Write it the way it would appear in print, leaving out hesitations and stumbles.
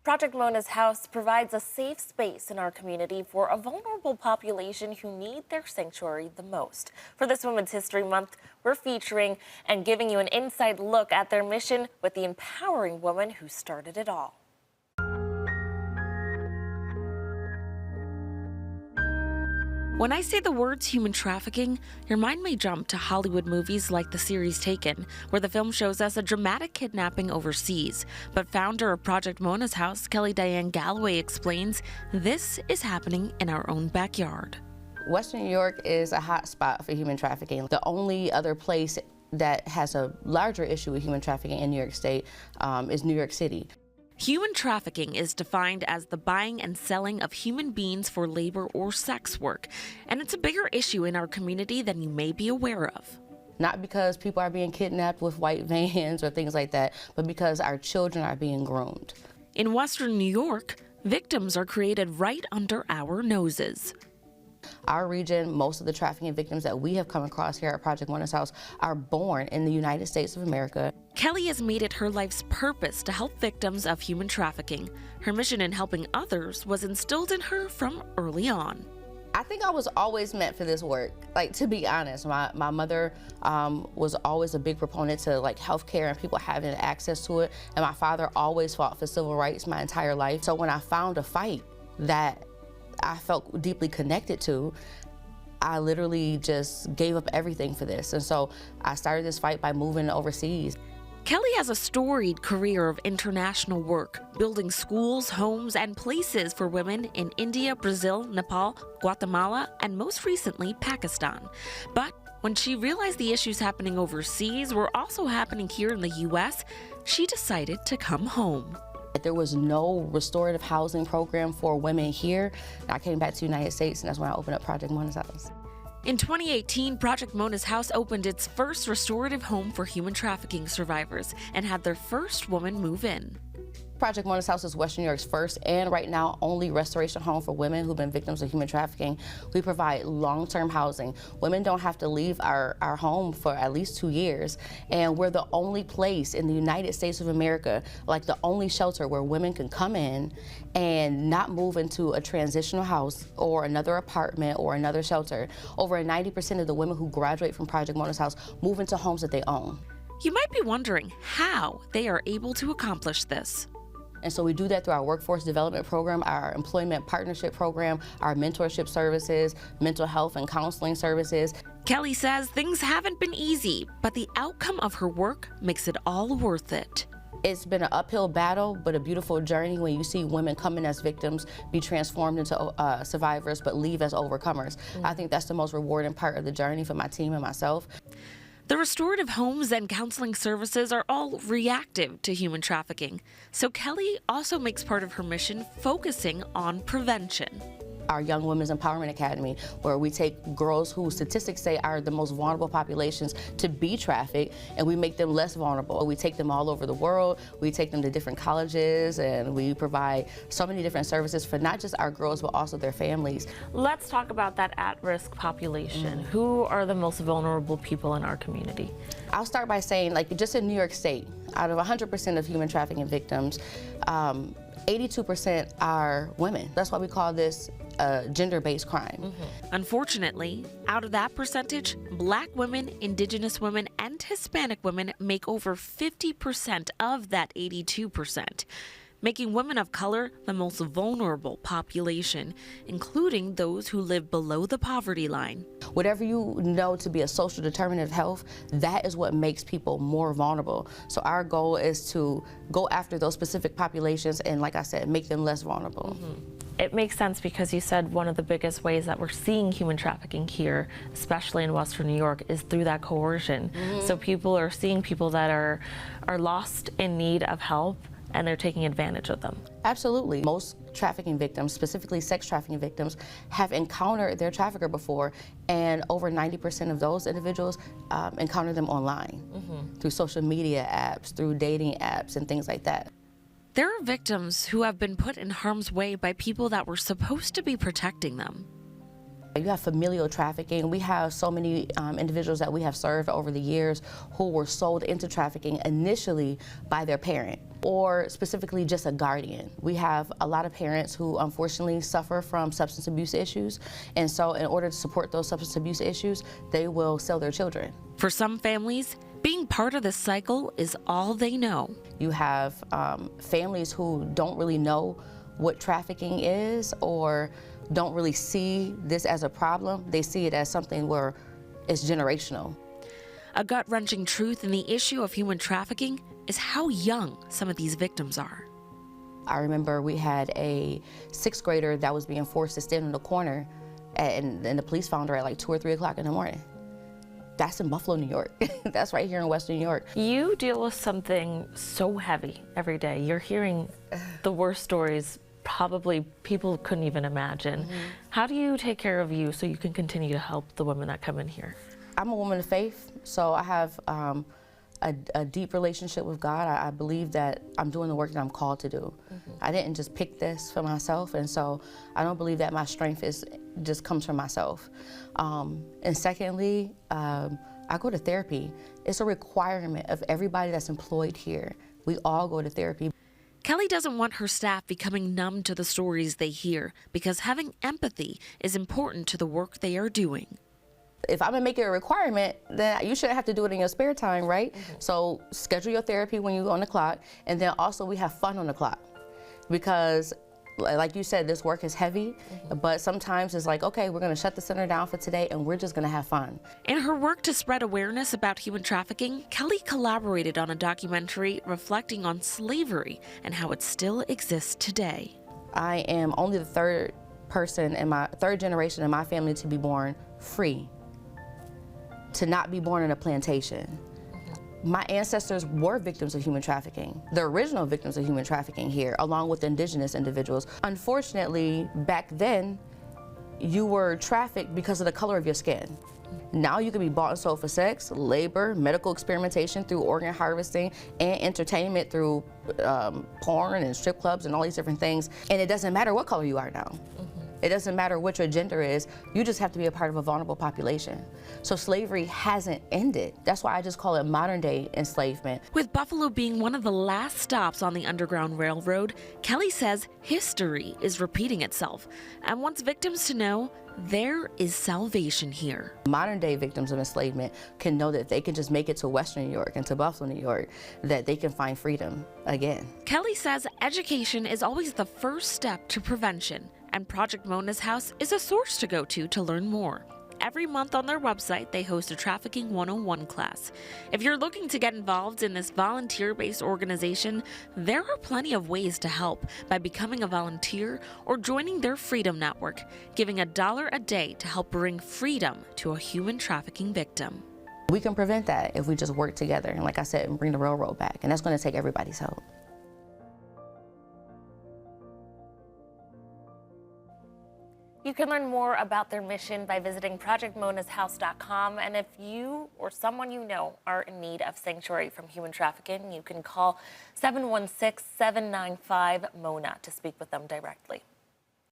Project Mona's house provides a safe space in our community for a vulnerable population who need their sanctuary the most. For this Women's History Month, we're featuring and giving you an inside look at their mission with the empowering woman who started it all. When I say the words human trafficking, your mind may jump to Hollywood movies like the series Taken, where the film shows us a dramatic kidnapping overseas. But founder of Project Mona's house, Kelly Diane Galloway, explains this is happening in our own backyard. Western New York is a hot spot for human trafficking. The only other place that has a larger issue with human trafficking in New York State is New York City. Human trafficking is defined as the buying and selling of human beings for labor or sex work, and it's a bigger issue in our community than you may be aware of. Not because people are being kidnapped with white vans or things like that, but because our children are being groomed. In Western New York, victims are created right under our noses. Our region, most of the trafficking victims that we have come across here at Project Mona's house are born in the United States of America. Kelly has made it her life's purpose to help victims of human trafficking. Her mission in helping others was instilled in her from early on. I think I was always meant for this work. Like, to be honest, my mother was always a big proponent to healthcare and people having access to it. And my father always fought for civil rights my entire life. So when I found a fight that I felt deeply connected to, I literally just gave up everything for this. And so I started this fight by moving overseas. Kelly has a storied career of international work, building schools, homes, and places for women in India, Brazil, Nepal, Guatemala, and most recently, Pakistan. But when she realized the issues happening overseas were also happening here in the U.S., she decided to come home. There was no restorative housing program for women here. I came back to the United States, and that's when I opened up Project Mona's house. In 2018, Project Mona's house opened its first restorative home for human trafficking survivors and had their first woman move in. Project Mona's house is Western New York's first and right now only restoration home for women who've been victims of human trafficking. We provide long-term housing. Women don't have to leave our home for at least 2 years. And we're the only place in the United States of America, like the only shelter where women can come in and not move into a transitional house or another apartment or another shelter. Over 90% of the women who graduate from Project Mona's house move into homes that they own. You might be wondering how they are able to accomplish this. And so we do that through our workforce development program, our employment partnership program, our mentorship services, mental health and counseling services. Kelly says things haven't been easy, but the outcome of her work makes it all worth it. It's been an uphill battle, but a beautiful journey when you see women come in as victims, be transformed into survivors, but leave as overcomers. I think that's the most rewarding part of the journey for my team and myself. The restorative homes and counseling services are all reactive to human trafficking. So Kelly also makes part of her mission focusing on prevention. Our Young Women's Empowerment Academy, where we take girls who statistics say are the most vulnerable populations to be trafficked, and we make them less vulnerable. We take them all over the world, we take them to different colleges, and we provide so many different services for not just our girls, but also their families. Let's talk about that at-risk population. Who are the most vulnerable people in our community? I'll start by saying, just in New York State, out of 100% of human trafficking victims, 82% are women. That's why we call this a gender-based crime. Unfortunately, out of that percentage, Black women, Indigenous women, and Hispanic women make over 50% of that 82%, making women of color the most vulnerable population, including those who live below the poverty line. Whatever you know to be a social determinant of health, that is what makes people more vulnerable. So our goal is to go after those specific populations and, like I said, make them less vulnerable. It makes sense because you said one of the biggest ways that we're seeing human trafficking here, especially in Western New York, is through that coercion. So people are seeing people that are lost in need of help, and they're taking advantage of them. Absolutely. Most trafficking victims, specifically sex trafficking victims, have encountered their trafficker before, and over 90% of those individuals encounter them online, through social media apps, through dating apps, and things like that. There are victims who have been put in harm's way by people that were supposed to be protecting them. You have familial trafficking. We have so many individuals that we have served over the years who were sold into trafficking initially by their parent, or specifically just a guardian. We have a lot of parents who unfortunately suffer from substance abuse issues, and so in order to support those substance abuse issues, they will sell their children. For some families, being part of this cycle is all they know. You have families who don't really know what trafficking is or don't really see this as a problem. They see it as something where it's generational. A gut-wrenching truth in the issue of human trafficking is how young some of these victims are. I remember we had a 6th grader that was being forced to stand in the corner, and the police found her at like 2 or 3 o'clock in the morning. That's in Buffalo, New York. That's right here in Western New York. You deal with something so heavy every day. You're hearing the worst stories probably people couldn't even imagine. How do you take care of you so you can continue to help the women that come in here? I'm a woman of faith, so I have a deep relationship with God. I believe that I'm doing the work that I'm called to do. I didn't just pick this for myself, and so I don't believe that my strength just comes from myself. And secondly, I go to therapy. It's a requirement of everybody that's employed here. We all go to therapy. Kelly doesn't want her staff becoming numb to the stories they hear because having empathy is important to the work they are doing. If I'm gonna make it a requirement, then you shouldn't have to do it in your spare time, right? So schedule your therapy when you go on the clock, and then also we have fun on the clock. Because like you said, this work is heavy, but sometimes it's like, okay, we're gonna shut the center down for today and we're just gonna have fun. In her work to spread awareness about human trafficking, Kelly collaborated on a documentary reflecting on slavery and how it still exists today. I am only the third generation in my family to be born free, to not be born in a plantation. My ancestors were victims of human trafficking, the original victims of human trafficking here, along with indigenous individuals. Unfortunately, back then, you were trafficked because of the color of your skin. Now you can be bought and sold for sex, labor, medical experimentation through organ harvesting, and entertainment through porn and strip clubs and all these different things. And it doesn't matter what color you are now. It doesn't matter what your gender is, you just have to be a part of a vulnerable population. So slavery hasn't ended. That's why I just call it modern day enslavement. With Buffalo being one of the last stops on the Underground Railroad, Kelly says history is repeating itself and wants victims to know there is salvation here. Modern day victims of enslavement can know that they can just make it to Western New York and to Buffalo, New York, that they can find freedom again. Kelly says education is always the first step to prevention, and Project Mona's House is a source to go to learn more. Every month on their website, they host a Trafficking 101 class. If you're looking to get involved in this volunteer-based organization, there are plenty of ways to help by becoming a volunteer or joining their Freedom Network, giving $1 a day to help bring freedom to a human trafficking victim. We can prevent that if we just work together, and like I said, and bring the railroad back, and that's going to take everybody's help. You can learn more about their mission by visiting projectmonashouse.com. And if you or someone you know are in need of sanctuary from human trafficking, you can call 716-795-MONA to speak with them directly.